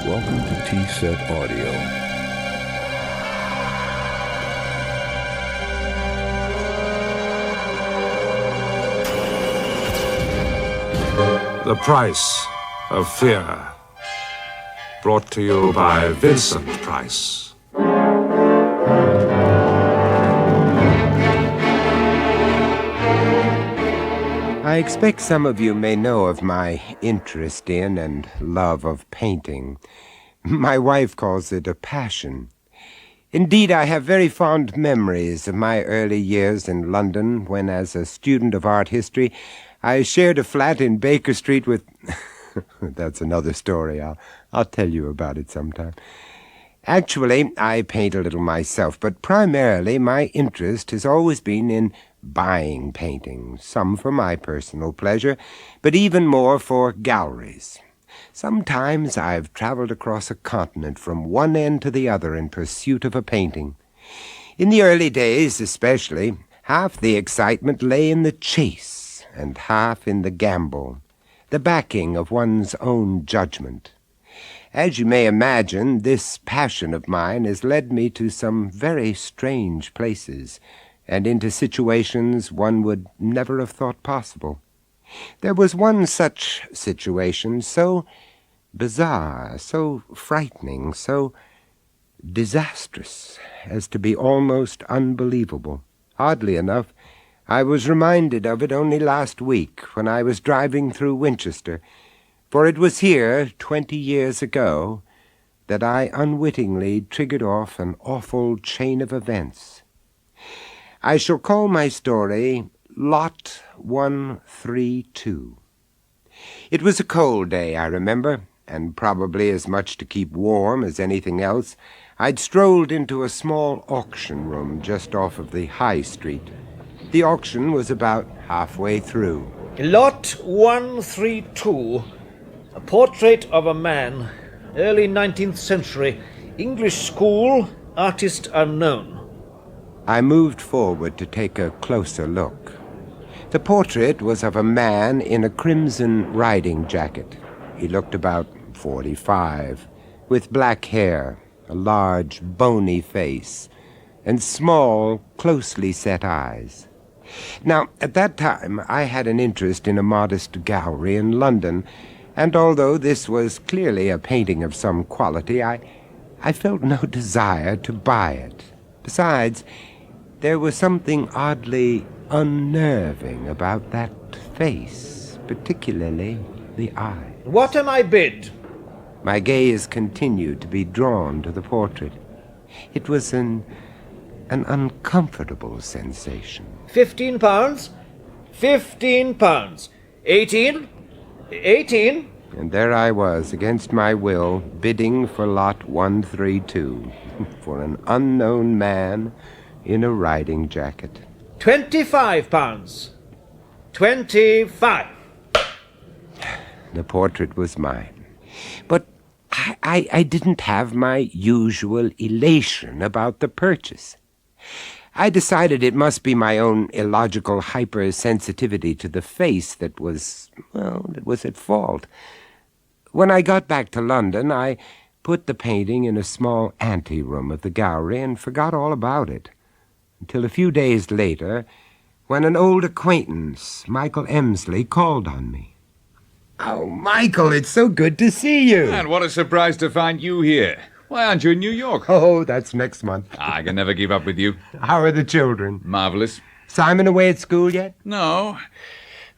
Welcome to T-Set Audio. The Price of Fear. Brought to you by Vincent Price. I expect some of you may know of my interest in and love of painting. My wife calls it a passion. Indeed, I have very fond memories of my early years in London when, as a student of art history, I shared a flat in Baker Street with... That's another story. I'll tell you about it sometime. Actually, I paint a little myself, but primarily my interest has always been in buying paintings, some for my personal pleasure, but even more for galleries. Sometimes I've traveled across a continent from one end to the other in pursuit of a painting. In the early days, especially, half the excitement lay in the chase and half in the gamble, the backing of one's own judgment. As you may imagine, this passion of mine has led me to some very strange places, and into situations one would never have thought possible. There was one such situation, so bizarre, so frightening, so disastrous, as to be almost unbelievable. Oddly enough, I was reminded of it only last week when I was driving through Winchester, for it was here, 20 years ago, that I unwittingly triggered off an awful chain of events. I shall call my story Lot 132. It was a cold day, I remember, and probably as much to keep warm as anything else, I'd strolled into a small auction room just off of the High Street. The auction was about halfway through. Lot 132. A portrait of a man, early 19th century, English school, artist unknown. I moved forward to take a closer look. The portrait was of a man in a crimson riding jacket. He looked about 45, with black hair, a large, bony face, and small, closely set eyes. Now, at that time, I had an interest in a modest gallery in London, and although this was clearly a painting of some quality, I felt no desire to buy it. Besides, there was something oddly unnerving about that face, particularly the eye. What am I bid? My gaze continued to be drawn to the portrait. It was an uncomfortable sensation. £15? £15. 18? 18? And there I was, against my will, bidding for Lot 132, for an unknown man in a riding jacket. £25. 25. The portrait was mine. But I didn't have my usual elation about the purchase. I decided it must be my own illogical hypersensitivity to the face that was at fault. When I got back to London, I put the painting in a small anteroom of the gallery and forgot all about it, until a few days later, when an old acquaintance, Michael Emsley, called on me. "Oh, Michael, it's so good to see you." And what a surprise to find you here. Why aren't you in New York? Oh, that's next month. I can never keep up with you. How are the children? Marvelous. Simon away at school yet? No.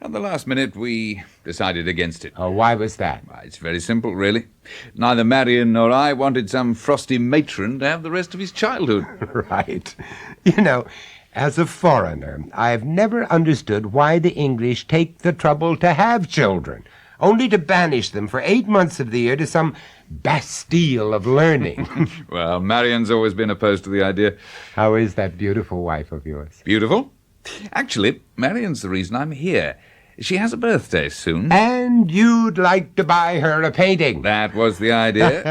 At the last minute, we decided against it. Oh, why was that? It's very simple, really. Neither Marion nor I wanted some frosty matron to have the rest of his childhood. Right. You know, as a foreigner, I've never understood why the English take the trouble to have children, only to banish them for 8 months of the year to some Bastille of learning. Well, Marion's always been opposed to the idea. How is that beautiful wife of yours? Beautiful? Actually, Marion's the reason I'm here. She has a birthday soon. And you'd like to buy her a painting? That was the idea.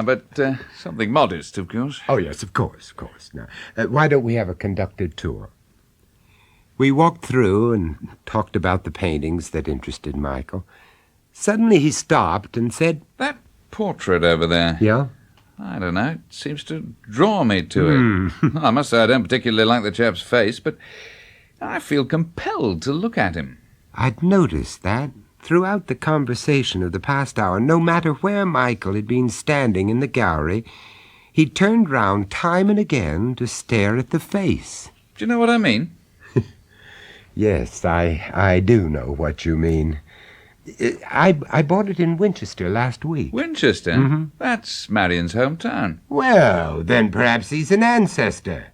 But something modest, of course. Oh, yes, of course. Now, why don't we have a conducted tour? We walked through and talked about the paintings that interested Michael. Suddenly he stopped and said, portrait over there. Yeah? I don't know. It seems to draw me to it. I must say I don't particularly like the chap's face, but I feel compelled to look at him. I'd noticed that throughout the conversation of the past hour. No matter where Michael had been standing in the gallery, he turned round time and again to stare at the face. Do you know what I mean? Yes, I do know what you mean. I bought it in Winchester last week. Winchester? Mm-hmm. That's Marion's hometown. Well, then perhaps he's an ancestor.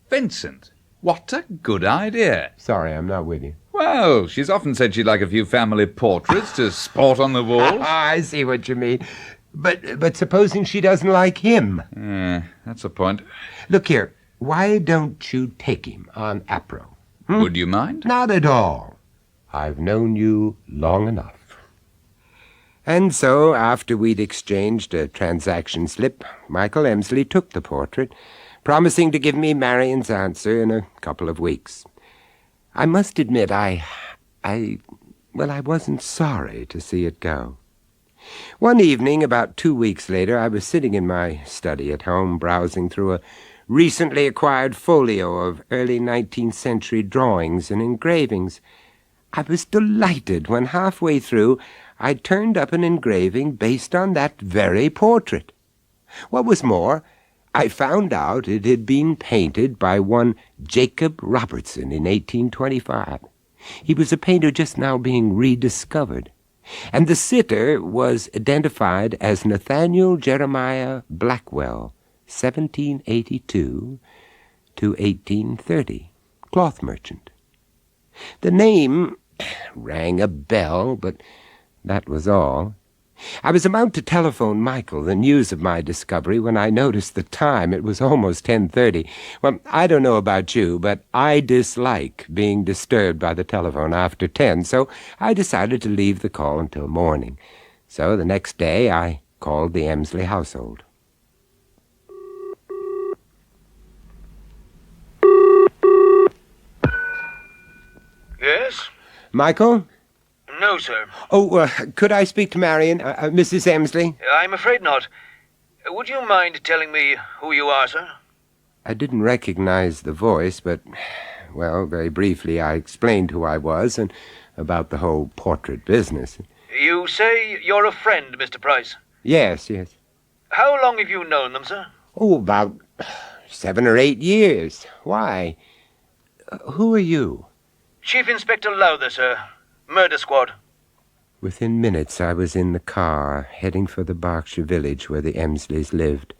Vincent, what a good idea. Sorry, I'm not with you. Well, she's often said she'd like a few family portraits to sport on the walls. I see what you mean. But supposing she doesn't like him? Yeah, that's a point. Look here, why don't you take him on Apro? Would you mind? Not at all. I've known you long enough. And so, after we'd exchanged a transaction slip, Michael Emsley took the portrait, promising to give me Marion's answer in a couple of weeks. I must admit, I wasn't sorry to see it go. One evening, about 2 weeks later, I was sitting in my study at home, browsing through a recently acquired folio of early 19th century drawings and engravings. I was delighted when halfway through I turned up an engraving based on that very portrait. What was more, I found out it had been painted by one Jacob Robertson in 1825. He was a painter just now being rediscovered, and the sitter was identified as Nathaniel Jeremiah Blackwell, 1782 to 1830, cloth merchant. The name rang a bell, but that was all. I was about to telephone Michael the news of my discovery when I noticed the time. It was almost 10:30. Well, I don't know about you, but I dislike being disturbed by the telephone after 10, so I decided to leave the call until morning. So the next day I called the Emsley household. Yes? Michael? No, sir. Oh, could I speak to Marion, Mrs. Emsley? I'm afraid not. Would you mind telling me who you are, sir? I didn't recognize the voice, but, well, very briefly I explained who I was and about the whole portrait business. You say you're a friend, Mr. Price. Yes. How long have you known them, sir? Oh, about 7 or 8 years. Why? Who are you? Chief Inspector Lowther, sir. Murder Squad. Within minutes I was in the car, heading for the Berkshire village where the Emsleys lived.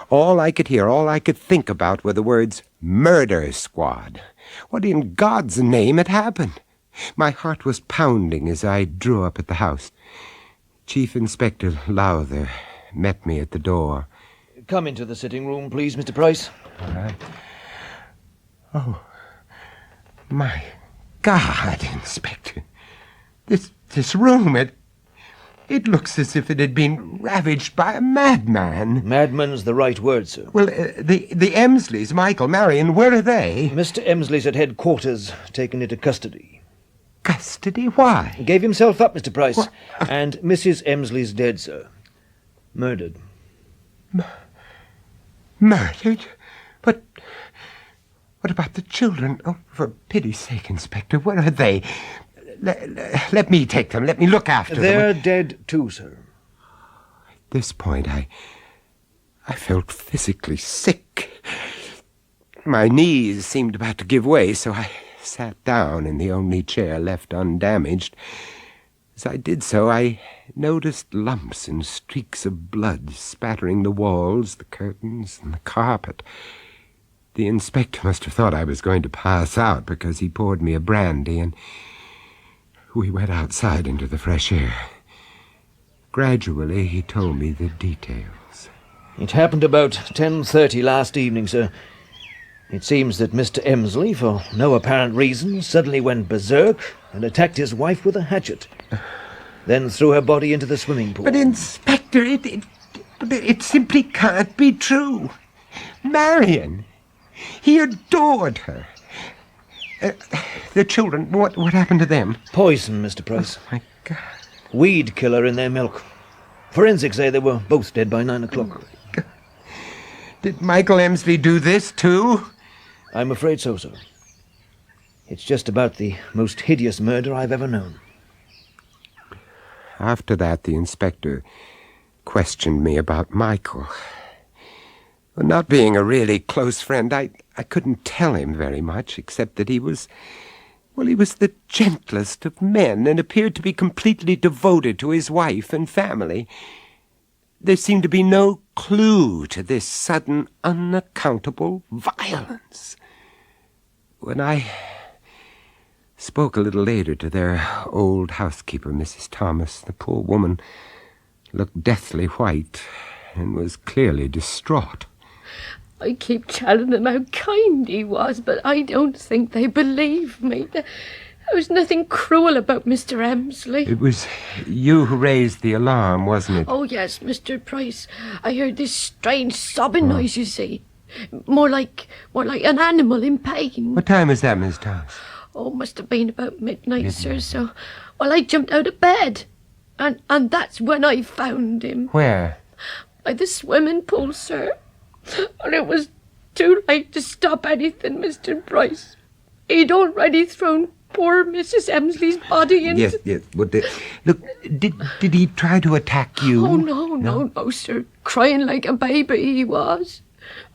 All I could hear, all I could think about were the words, Murder Squad. What in God's name had happened? My heart was pounding as I drew up at the house. Chief Inspector Lowther met me at the door. Come into the sitting room, please, Mr. Price. All right. Oh, my God, Inspector. This room, it looks as if it had been ravaged by a madman. Madman's the right word, sir. Well, the Emsleys, Michael, Marion, where are they? Mr. Emsley's at headquarters, taken into custody. Custody? Why? Gave himself up, Mr. Price. What? And Mrs. Emsley's dead, sir. Murdered. Murdered? But what about the children? Oh, for pity's sake, Inspector, where are they? Let me take them. Let me look after them. They're dead too, sir. At this point, I felt physically sick. My knees seemed about to give way, so I sat down in the only chair left undamaged. As I did so, I noticed lumps and streaks of blood spattering the walls, the curtains, and the carpet. The inspector must have thought I was going to pass out because he poured me a brandy, and we went outside into the fresh air. Gradually, he told me the details. It happened about 10:30 last evening, sir. It seems that Mr. Emsley, for no apparent reason, suddenly went berserk and attacked his wife with a hatchet. Then threw her body into the swimming pool. But, Inspector, it simply can't be true. Marion, he adored her. The children, what happened to them? Poison, Mr. Price. My God. Weed killer in their milk. Forensics say they were both dead by 9 o'clock. Did Michael Emsley do this, too? I'm afraid so, sir. It's just about the most hideous murder I've ever known. After that, the inspector questioned me about Michael. Well, not being a really close friend, I couldn't tell him very much, except that he was the gentlest of men and appeared to be completely devoted to his wife and family. There seemed to be no clue to this sudden, unaccountable violence. When I spoke a little later to their old housekeeper, Mrs. Thomas, the poor woman looked deathly white and was clearly distraught. I keep telling them how kind he was, but I don't think they believe me. There was nothing cruel about Mr. Emsley. It was you who raised the alarm, wasn't it? Oh, yes, Mr. Price. I heard this strange sobbing noise, you see. More like an animal in pain. What time was that, Miss Thomas? Oh, must have been about midnight, sir, so... Well, I jumped out of bed, and that's when I found him. Where? By the swimming pool, sir. And it was too late to stop anything, Mr. Price. He'd already thrown poor Mrs. Emsley's body into... Yes. But look, did he try to attack you? Oh, no, sir. Crying like a baby he was.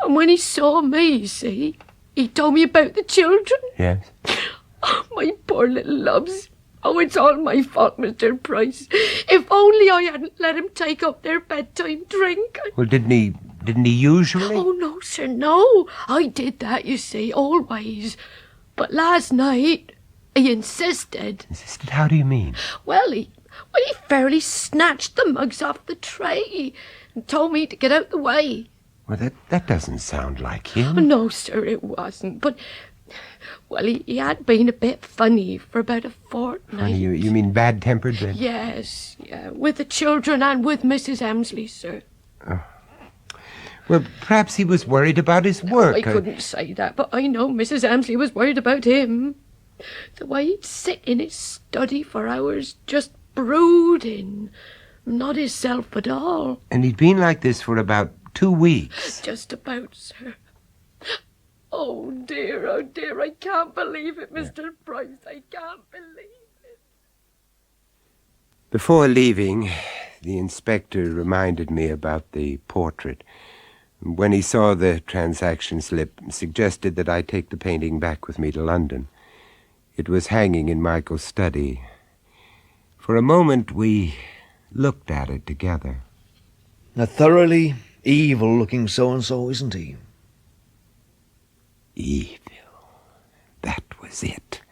And when he saw me, you see, he told me about the children. Yes. Oh, my poor little loves. Oh, it's all my fault, Mr. Price. If only I hadn't let him take up their bedtime drink. Well, didn't he usually? Oh, no, sir, no. I did that, you see, always. But last night, he insisted. Insisted? How do you mean? Well, he fairly snatched the mugs off the tray and told me to get out the way. Well, that doesn't sound like him. No, sir, it wasn't. But, well, he had been a bit funny for about a fortnight. Funny, you mean bad-tempered then? Yes, yeah, with the children and with Mrs. Emsley, sir. Well, perhaps he was worried about his work. I couldn't say that, but I know Mrs. Emsley was worried about him. The way he'd sit in his study for hours, just brooding. Not himself at all. And he'd been like this for about 2 weeks. Just about, sir. Oh, dear, I can't believe it, Mr. Price. I can't believe it. Before leaving, the inspector reminded me about the portrait. When he saw the transaction slip, suggested that I take the painting back with me to London. It was hanging in Michael's study. For a moment, we looked at it together. A thoroughly evil-looking so-and-so, isn't he? Evil. That was it.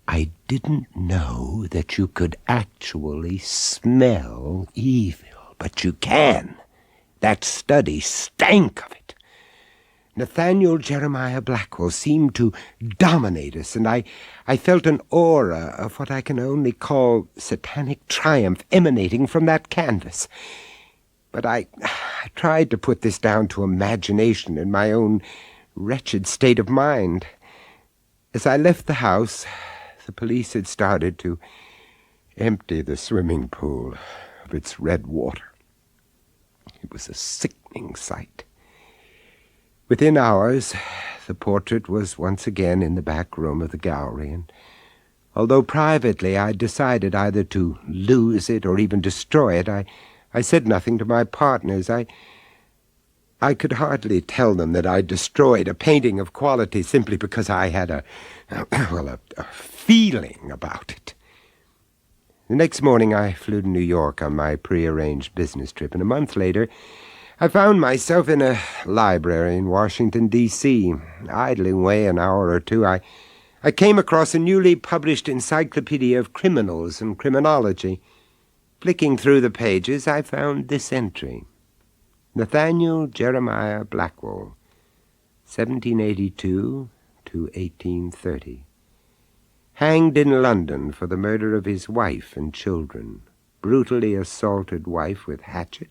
I didn't know that you could actually smell evil, but you can. That study stank of it. Nathaniel Jeremiah Blackwell seemed to dominate us, and I felt an aura of what I can only call satanic triumph emanating from that canvas. But I tried to put this down to imagination and my own wretched state of mind. As I left the house, the police had started to empty the swimming pool of its red water. It was a sickening sight. Within hours, the portrait was once again in the back room of the gallery, and although privately I decided either to lose it or even destroy it, I said nothing to my partners. I could hardly tell them that I destroyed a painting of quality simply because I had a feeling about it. The next morning I flew to New York on my prearranged business trip, and a month later I found myself in a library in Washington, D.C. Idling away an hour or two, I came across a newly published encyclopedia of criminals and criminology. Flicking through the pages, I found this entry. Nathaniel Jeremiah Blackwell, 1782 to 1830. Hanged in London for the murder of his wife and children. Brutally assaulted wife with hatchet.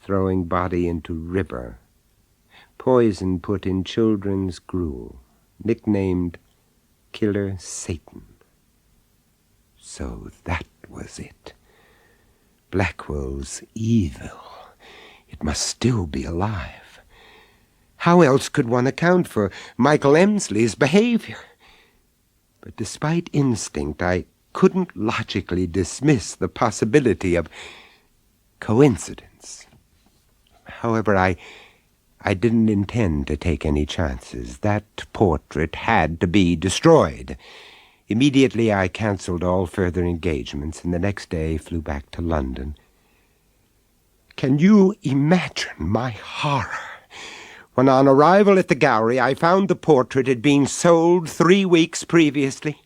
Throwing body into river. Poison put in children's gruel. Nicknamed Killer Satan. So that was it. Blackwell's evil. It must still be alive. How else could one account for Michael Emsley's behavior? But despite instinct, I couldn't logically dismiss the possibility of coincidence. However, I didn't intend to take any chances. That portrait had to be destroyed. Immediately I cancelled all further engagements, and the next day flew back to London. Can you imagine my horror when on arrival at the gallery I found the portrait had been sold 3 weeks previously?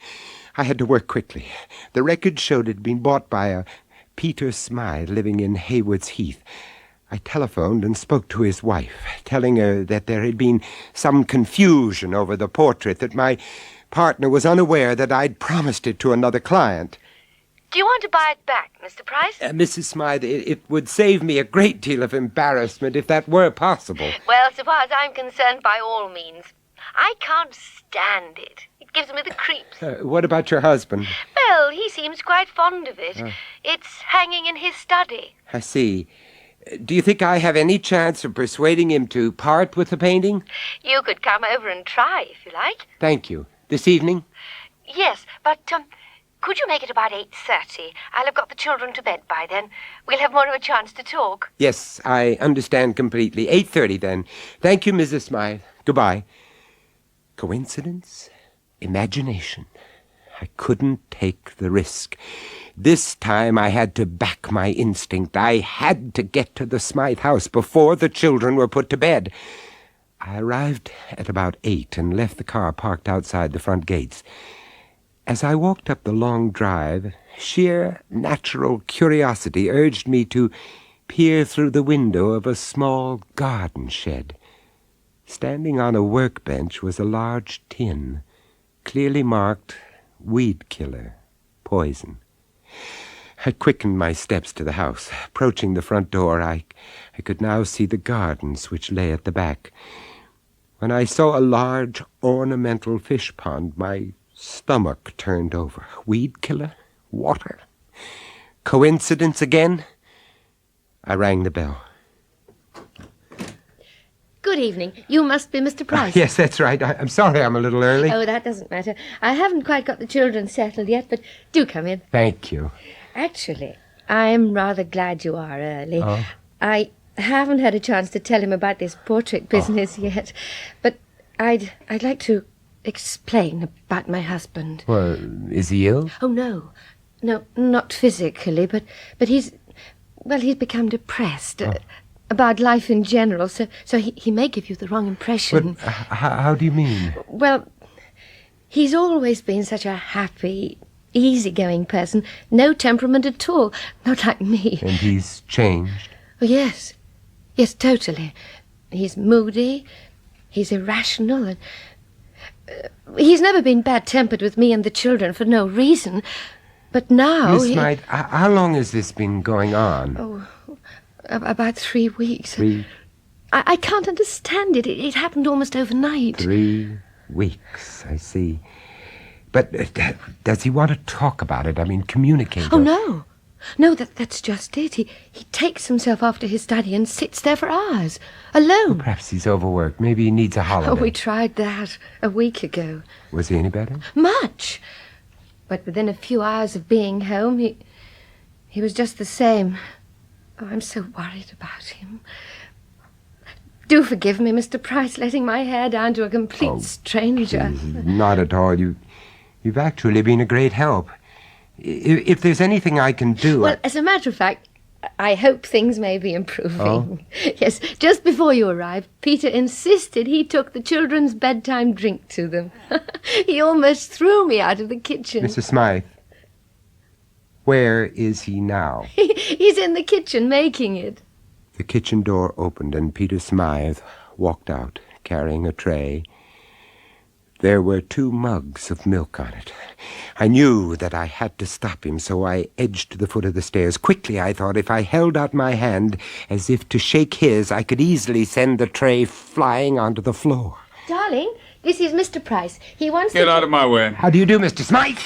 I had to work quickly. The record showed it had been bought by a Perter Smythe living in Haywards Heath. I telephoned and spoke to his wife, telling her that there had been some confusion over the portrait, that my partner was unaware that I'd promised it to another client. Do you want to buy it back, Mr. Price? Mrs. Smythe, it would save me a great deal of embarrassment if that were possible. Well, so far as I'm concerned, by all means. I can't stand it. It gives me the creeps. What about your husband? Well, he seems quite fond of it. It's hanging in his study. I see. Do you think I have any chance of persuading him to part with the painting? You could come over and try, if you like. Thank you. This evening? Yes, but could you make it about 8:30? I'll have got the children to bed by then. We'll have more of a chance to talk. Yes, I understand completely. 8:30 then. Thank you, Mrs. Smythe. Goodbye. Coincidence? Imagination. I couldn't take the risk. This time I had to back my instinct. I had to get to the Smythe house before the children were put to bed. I arrived at about 8 and left the car parked outside the front gates. As I walked up the long drive, sheer natural curiosity urged me to peer through the window of a small garden shed. Standing on a workbench was a large tin, clearly marked weed killer, poison. I quickened my steps to the house. Approaching the front door, I could now see the gardens which lay at the back. When I saw a large ornamental fish pond, my stomach turned over. Weed killer? Water? Coincidence again? I rang the bell. Good evening. You must be Mr. Price. Yes, that's right. I'm sorry I'm a little early. Oh, that doesn't matter. I haven't quite got the children settled yet, but do come in. Thank you. Actually, I'm rather glad you are early. Oh. I haven't had a chance to tell him about this portrait business yet, but I'd like to explain about my husband. Well, is he ill? Oh, no. No, not physically, but he's become depressed. About life in general, so he may give you the wrong impression. But how do you mean? Well, he's always been such a happy, easygoing person, no temperament at all, not like me. And he's changed? Oh, yes, totally. He's moody, he's irrational, and he's never been bad-tempered with me and the children for no reason. But now Miss Smythe, how long has this been going on? Oh, about 3 weeks. 3? I can't understand it. It happened almost overnight. 3 weeks, I see. But does he want to talk about it? I mean, communicate? Oh, no. No, that's just it. He takes himself off to his study and sits there for hours, alone. Perhaps he's overworked. Maybe he needs a holiday. Oh, we tried that a week ago. Was he any better? Much. But within a few hours of being home, he was just the same. Oh, I'm so worried about him. Do forgive me, Mr. Price, letting my hair down to a complete stranger. Not at all. You've actually been a great help. If there's anything I can do... Well, as a matter of fact, I hope things may be improving. Oh? Yes, just before you arrived, Peter insisted he took the children's bedtime drink to them. He almost threw me out of the kitchen. Mrs. Smythe, where is he now? He's in the kitchen making it. The kitchen door opened and Peter Smythe walked out, carrying a tray. There were 2 mugs of milk on it. I knew that I had to stop him, so I edged to the foot of the stairs. Quickly, I thought, if I held out my hand as if to shake his, I could easily send the tray flying onto the floor. Darling, This is Mr. Price. He wants Get to... out of my way. How do you do, Mr. Smythe?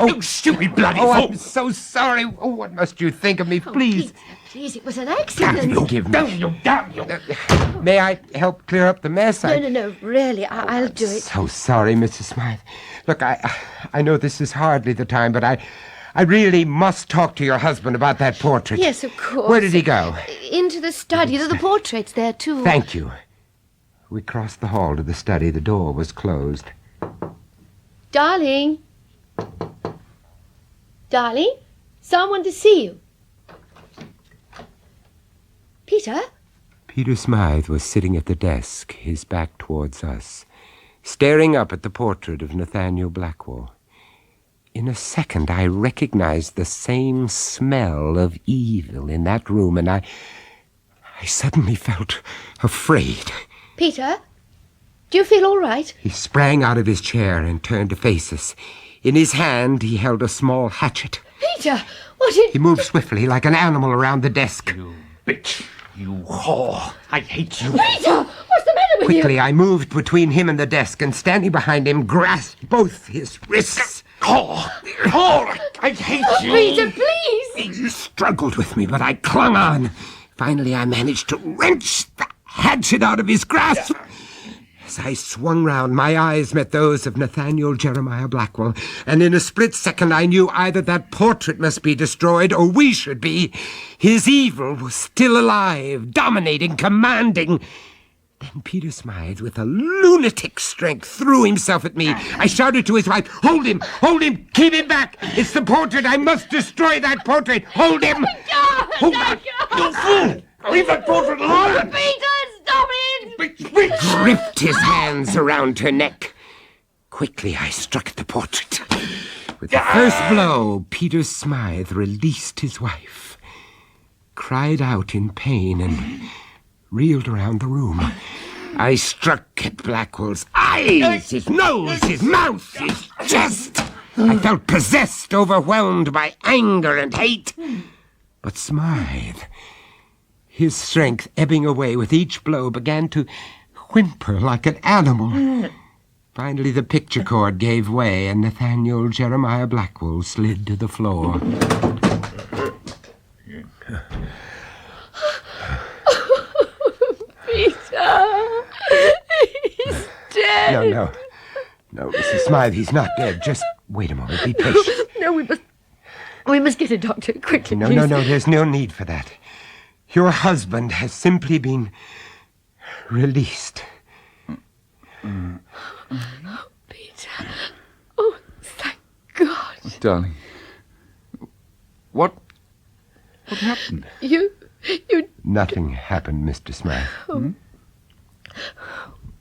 You stupid bloody Oh, fool! I'm so sorry. Oh, what must you think of me? Oh, Please. Peter, please, it was an accident. Forgive me. Damn you! May I help clear up the mess? No, really, I'll do it. So sorry, Mrs. Smythe. Look, I know this is hardly the time, but I really must talk to your husband about that portrait. Yes, of course. Where did he go? Into the study. The portrait's there, too. Thank you. We crossed the hall to the study. The door was closed. Darling? Darling? Someone to see you. Peter? Peter Smythe was sitting at the desk, his back towards us, staring up at the portrait of Nathaniel Blackwell. In a second, I recognized the same smell of evil in that room, and I suddenly felt afraid. Peter? Do you feel all right? He sprang out of his chair and turned to face us. In his hand, he held a small hatchet. Peter, what did... He moved swiftly, like an animal, around the desk. You bitch! You whore! I hate you! Peter! What's the matter with you? Quickly, I moved between him and the desk, and standing behind him, grasped both his wrists. Whore! Whore! I hate you! Peter, please! He struggled with me, but I clung on. Finally, I managed to wrench the hatchet out of his grasp. As I swung round, my eyes met those of Nathaniel Jeremiah Blackwell, and in a split second I knew either that portrait must be destroyed or we should be. His evil was still alive, dominating, commanding. Then Peter Smythe, with a lunatic strength, threw himself at me. I shouted to his wife, "Hold him! Hold him! Keep him back! It's the portrait! I must destroy that portrait! Hold him!" Hold on! You fool! Leave that portrait alone! Peter, stop it! Bitch! Gripped his hands around her neck. Quickly, I struck at the portrait. With the first blow, Peter Smythe released his wife, cried out in pain, and reeled around the room. I struck at Blackwell's eyes, his nose, his mouth, his chest. I felt possessed, overwhelmed by anger and hate. But Smythe, his strength ebbing away with each blow, began to whimper like an animal. Finally, the picture cord gave way, and Nathaniel Jeremiah Blackwell slid to the floor. Peter! He's dead! No, Mrs. Smythe, he's not dead. Just wait a moment. Be patient. No, we must get a doctor quickly. No, please. there's no need for that. Your husband has simply been released. Oh, Peter. Oh, thank God. Darling, what happened? You... Nothing happened, Mr. Smythe.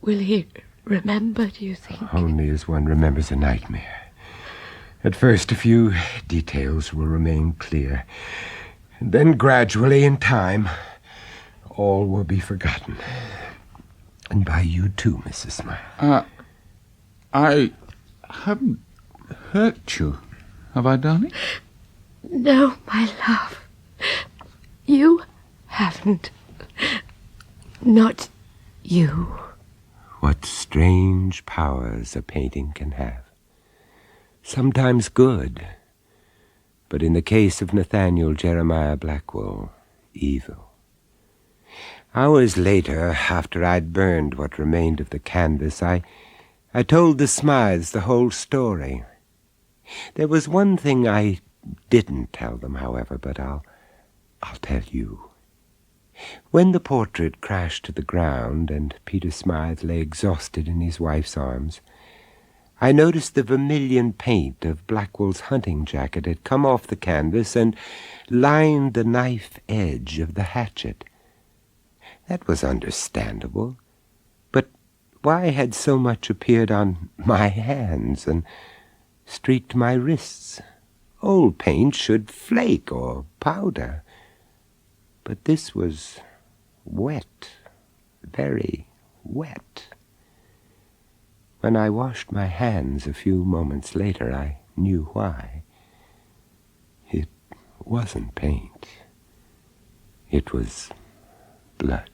Will he remember, do you think? Only as one remembers a nightmare. At first, a few details will remain clear. And then gradually, in time, all will be forgotten. And by you too, Mrs. Smythe. I haven't hurt you, have I, darling? No, my love. You haven't. Not you. What strange powers a painting can have. Sometimes good, but in the case of Nathaniel Jeremiah Blackwell, evil. Hours later, after I'd burned what remained of the canvas, I told the Smythes the whole story. There was one thing I didn't tell them, however, but I'll tell you. When the portrait crashed to the ground and Peter Smythe lay exhausted in his wife's arms, I noticed the vermilion paint of Blackwell's hunting jacket had come off the canvas and lined the knife edge of the hatchet. That was understandable, but why had so much appeared on my hands and streaked my wrists? Old paint should flake or powder. But this was wet, very wet. When I washed my hands a few moments later, I knew why. It wasn't paint. It was blood.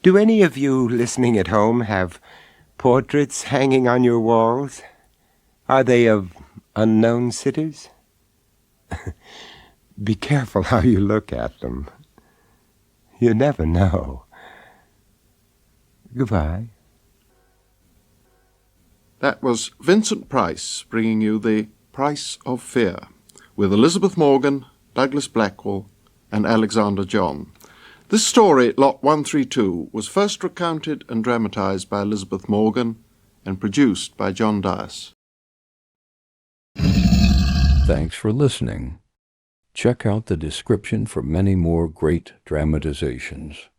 Do any of you listening at home have portraits hanging on your walls? Are they of unknown sitters? Be careful how you look at them. You never know. Goodbye. That was Vincent Price bringing you The Price of Fear, with Elizabeth Morgan, Douglas Blackwell, and Alexander John. This story, Lot 132, was first recounted and dramatised by Elizabeth Morgan and produced by John Dias. Thanks for listening. Check out the description for many more great dramatizations.